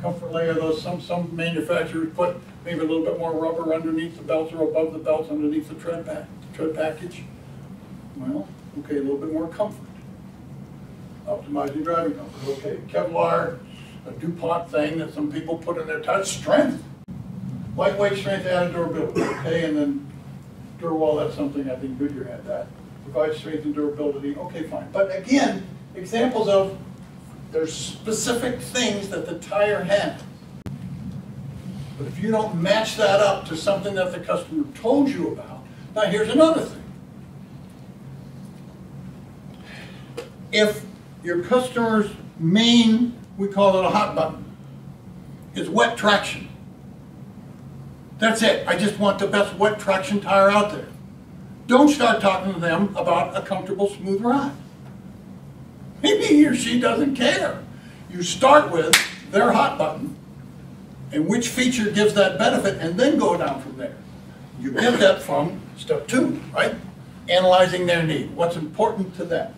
comfort layer. Those some manufacturers put maybe a little bit more rubber underneath the belts or above the belts underneath the tread package. Well, okay, a little bit more comfort. Optimizing driving comfort. Okay, Kevlar, a DuPont thing that some people put in their tires. Strength. Lightweight, strength, added durability. Okay, and then Durwall, that's something I think Goodyear had that. Provides strength and durability. Okay, fine. But again, examples of there's specific things that the tire has. But if you don't match that up to something that the customer told you about, now here's another thing. If your customer's main, we call it a hot button, is wet traction. That's it. I just want the best wet traction tire out there. Don't start talking to them about a comfortable, smooth ride. Maybe he or she doesn't care. You start with their hot button and which feature gives that benefit, and then go down from there. You get that from step 2, right? Analyzing their need. What's important to them.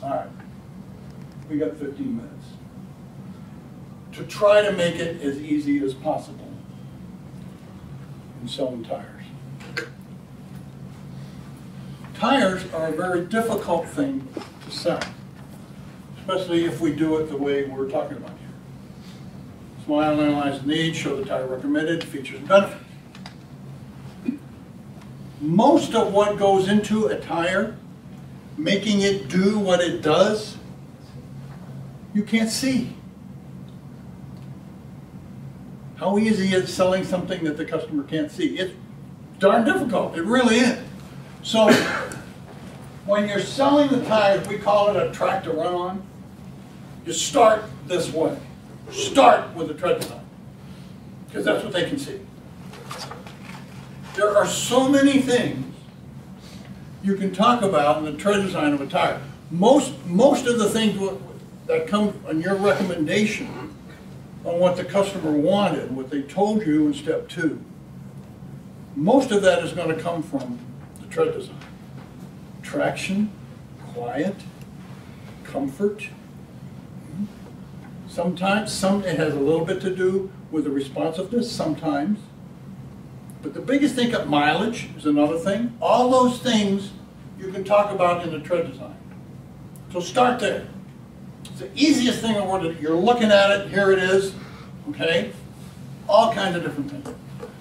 All right. We got 15 minutes. To try to make it as easy as possible in selling tires. Tires are a very difficult thing to sell, especially if we do it the way we're talking about here. Smile, analyze the needs, show the tire recommended, features and benefits. Most of what goes into a tire, making it do what it does, you can't see. How easy is selling something that the customer can't see? It's darn difficult. It really is. So when you're selling the tires, we call it a track to run on. You start this way. Start with the tread design, because that's what they can see. There are so many things you can talk about in the tread design of a tire. Most of the things that come on your recommendation on what the customer wanted, what they told you in step 2, most of that is going to come from the tread design. Traction, quiet, comfort. Sometimes it has a little bit to do with the responsiveness, sometimes. But the biggest thing, mileage is another thing. All those things you can talk about in the tread design. So start there. It's the easiest thing in the world. You're looking at it, here it is, okay? All kinds of different things.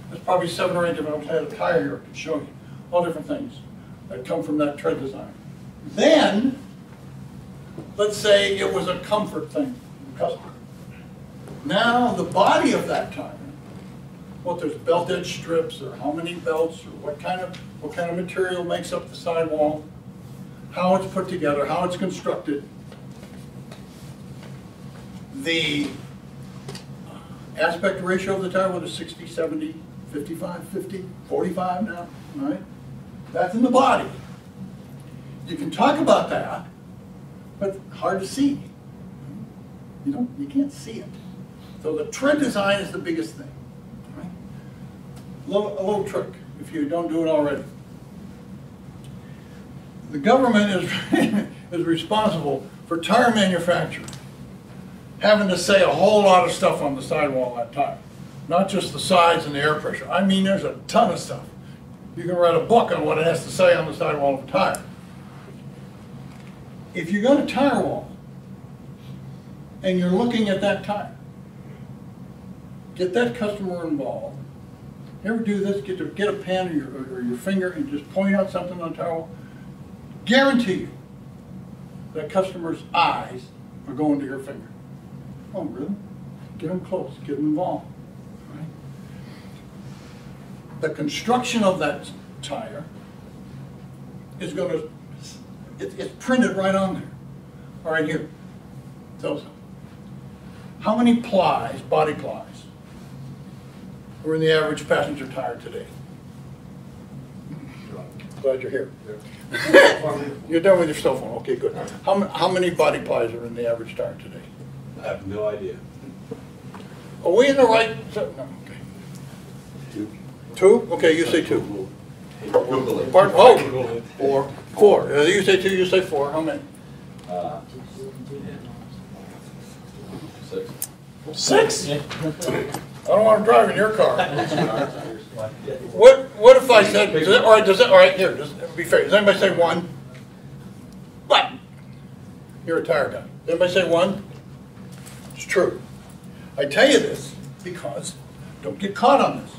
There's probably 7 or 8 different, I had a tire here to show you. All different things that come from that tread design. Then, let's say it was a comfort thing for the customer. Now the body of that tire, what there's belt edge strips, or how many belts, or what kind of material makes up the sidewall, how it's put together, how it's constructed. The aspect ratio of the tire, what is 60, 70, 55, 50, 45 now, right? That's in the body. You can talk about that, but hard to see. You can't see it. So the tread design is the biggest thing. Right? A little trick, if you don't do it already. The government is responsible for tire manufacturers having to say a whole lot of stuff on the sidewall of that tire. Not just the size and the air pressure. I mean, there's a ton of stuff. You can write a book on what it has to say on the sidewall of a tire. If you go to tire wall and you're looking at that tire, get that customer involved. You ever do this? Get a pen or your finger and just point out something on the tire wall. Guarantee you that customer's eyes are going to your finger. Oh, really? Get them close. Get them involved. Right? The construction of that tire is going to, it's printed right on there. All right, here. Tells them. How many plies, body plies, are in the average passenger tire today? Glad you're here. You're done with your cell phone. Okay, good. How many body plies are in the average tire today? I have no idea. Are we in the right? No, okay. 2. 2? Okay, you say 2. Google it. Pardon? Oh, 4. 4. You say 2, you say 4. How many? 6. 6? I don't want to drive in your car. What if I said, all right, here, just be fair. Does anybody say 1? What? You're a tire guy. Does anybody say 1? It's true. I tell you this because don't get caught on this.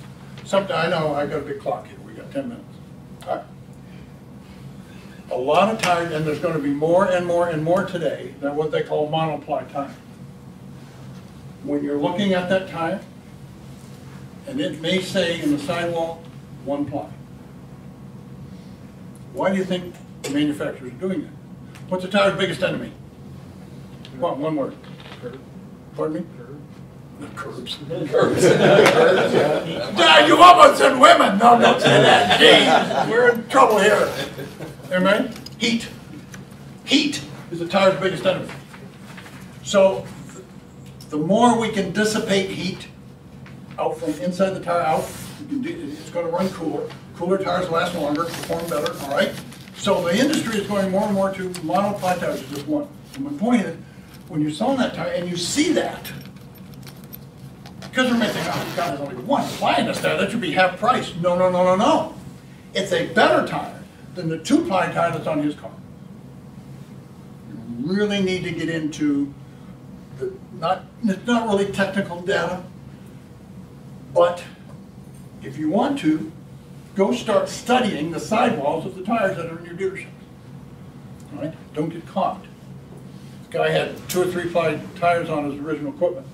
Something I know, I got a big clock here. We got 10 minutes. All right. A lot of tires, and there's going to be more and more and more today than what they call monoply tire. When you're looking at that tire, and it may say in the sidewall, 1 ply. Why do you think the manufacturers are doing that? What's a tire's biggest enemy? One word. Pardon me? Curbs. Curbs. Yeah, you almost said women. No, don't say that. Jeez, we're in trouble here. Amen? Heat. Heat is the tire's biggest enemy. So the more we can dissipate heat out from inside the tire out, it's going to run cooler. Cooler tires last longer, perform better, all right? So the industry is going more and more to monoply tires, just one. And my point is, when you're selling that tire and you see that, because we're making, oh God, there's only 1 ply in this tire, that should be half price. No, no, no, no, no. It's a better tire than the 2-ply tire that's on his car. You really need to get into the, it's not really technical data, but if you want to, go start studying the sidewalls of the tires that are in your dealership. All right? Don't get caught. This guy had 2 or 3-ply tires on his original equipment.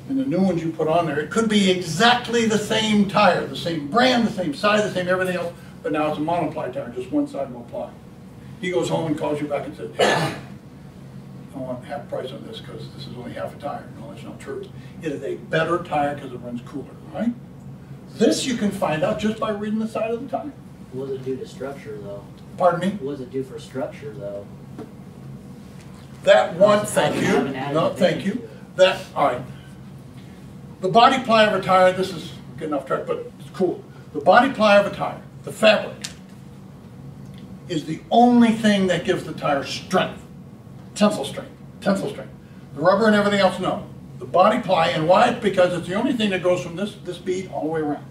And the new ones you put on there, it could be exactly the same tire, the same brand, the same size, the same everything else, but now it's a monoply tire, just one sidewall ply. He goes home and calls you back and says, hey, I want half price on this because this is only half a tire. No, that's not true. It is a better tire because it runs cooler, right? This you can find out just by reading the side of the tire. What does it do to structure, though? Pardon me? What does it do for structure, though? That one, thank you. No, thank you. That, all right. The body ply of a tire, this is getting off track, but it's cool. The body ply of a tire, the fabric, is the only thing that gives the tire strength. Tensile strength. Tensile strength. The rubber and everything else, no. The body ply, and why? It's because it's the only thing that goes from this bead all the way around.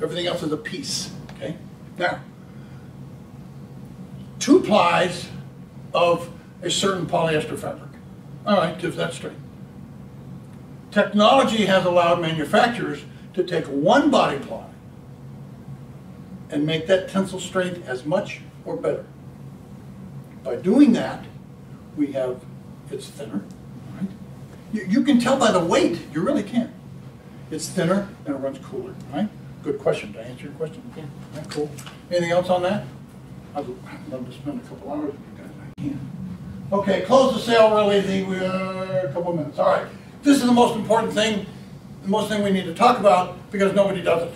Everything else is a piece, okay? Now, 2 plies of a certain polyester fabric. All right, gives that strength. Technology has allowed manufacturers to take 1 body ply and make that tensile strength as much or better. By doing that, we have, it's thinner, right? You can tell by the weight, you really can. It's thinner and it runs cooler, right? Good question. Did I answer your question? Yeah. Right, cool. Anything else on that? I'd love to spend a couple hours with you guys. I can. Okay, close the sale real easy. A couple of minutes. All right. This is the most important thing, the most thing we need to talk about because nobody does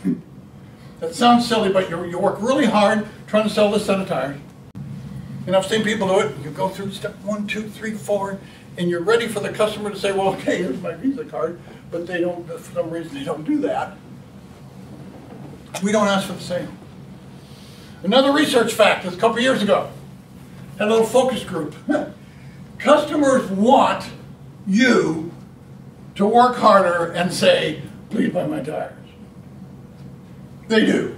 it. That sounds silly, but you work really hard trying to sell this set of tires. And I've seen people do it. You go through step 1, 2, 3, 4, and you're ready for the customer to say, well, okay, here's my Visa card, but they don't, for some reason, they don't do that. We don't ask for the sale. Another research fact, this a couple years ago, had a little focus group. Customers want you to work harder and say, please buy my tires. They do.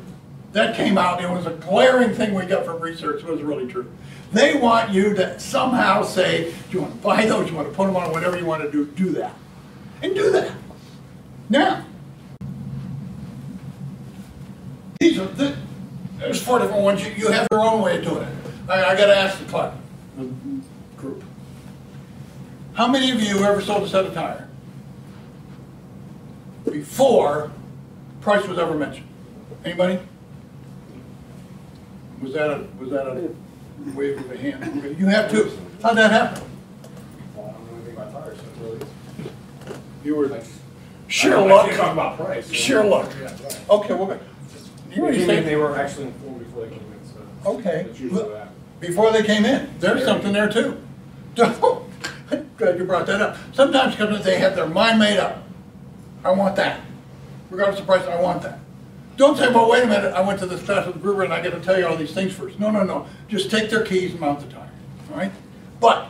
That came out, it was a glaring thing we got from research, it was really true. They want you to somehow say, do you want to buy those, you want to put them on, whatever you want to do that. And do that. Now, there's 4 different ones, you have your own way of doing it. I got to ask the club, the group. How many of you ever sold a set of tire before price was ever mentioned? Anybody? Was that a wave of a hand? Okay, you have too. How'd that happen? Well, I don't know anything about tires, so it really is. You were Like, sheer I luck. can't talk about price. Sheer luck. Yeah, right. Okay, well, you already They said were actually informed before they came in, so. okay. It's usually that. Before they came in, there's something there too. Glad you brought that up. Sometimes companies, they have their mind made up. I want that. Regardless of price, I want that. Don't say, well, wait a minute, I went to this class with Gruber and I got to tell you all these things first. No, no, no. Just take their keys and mount the tire. All right? But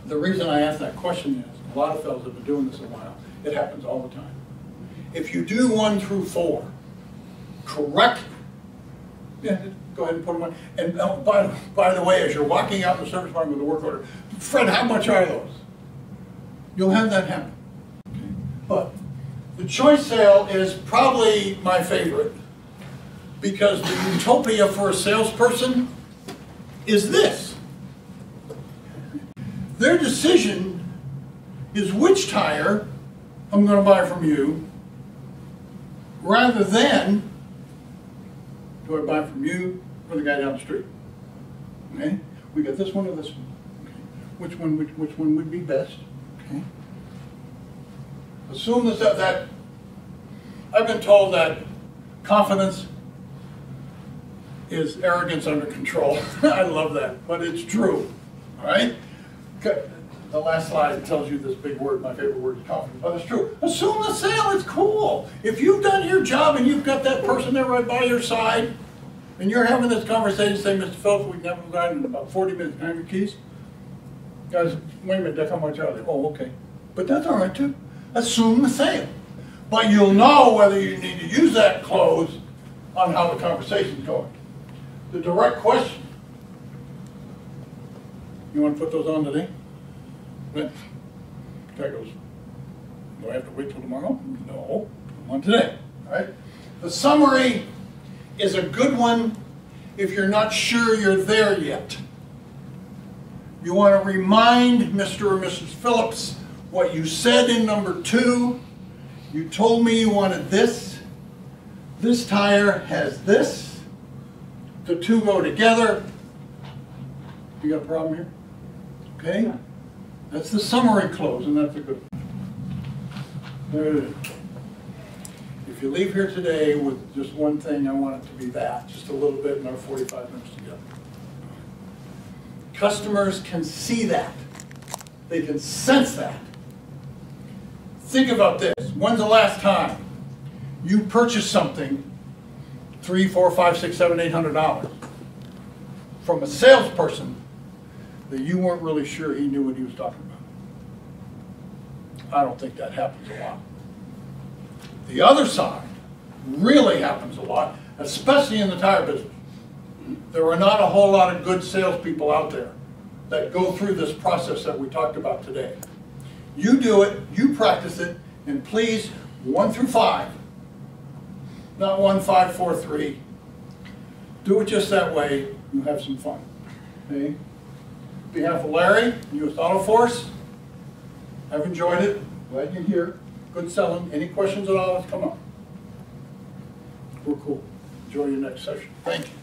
The reason I ask that question is, a lot of fellows have been doing this a while. It happens all the time. If you do 1 through 4 correctly, yeah, go ahead and put them on. And by the way, as you're walking out the service barn with a work order, Fred, how much are those? You'll have that happen. Okay. But the choice sale is probably my favorite, because the utopia for a salesperson is this. Their decision is which tire I'm going to buy from you, rather than do I buy from you or the guy down the street? Okay, we got this one or this one. Okay. Which one would be best? Okay. Assume that I've been told that confidence is arrogance under control. I love that, but it's true. All right. The last slide tells you this big word. My favorite word is confidence, but it's true. Assume the sale is cool. If you've done your job and you've got that person there right by your side, and you're having this conversation, say, Mr. Phillips, we can have a guy in about 40 minutes. Can I have your keys? Guys, wait a minute, Dick, how much are they? Oh, okay. But that's all right, too. Assume the sale. But you'll know whether you need to use that close on how the conversation's going. The direct question. You want to put those on today? Guy goes, do I have to wait till tomorrow? No, put them on today. All right? The summary is a good one if you're not sure you're there yet. You want to remind Mr. or Mrs. Phillips what you said in number 2. You told me you wanted this. This tire has this. The 2 go together. You got a problem here? Okay? That's the summary close, and that's a good one. There it is. If you leave here today with just one thing, I want it to be that, just a little bit in our 45 minutes together. Customers can see that. They can sense that. Think about this. When's the last time you purchased something $300, $400, $500, $600, $700, $800 from a salesperson that you weren't really sure he knew what he was talking about? I don't think that happens a lot. The other side really happens a lot, especially in the tire business. There are not a whole lot of good salespeople out there that go through this process that we talked about today. You do it, you practice it, and please, 1 through 5, not 1, 5, 4, 3. Do it just that way, you have some fun. Okay? On behalf of Larry, US Auto Force, I've enjoyed it. Glad you're here. Good selling. Any questions at all, let's come up. We're cool. Enjoy your next session. Thank you.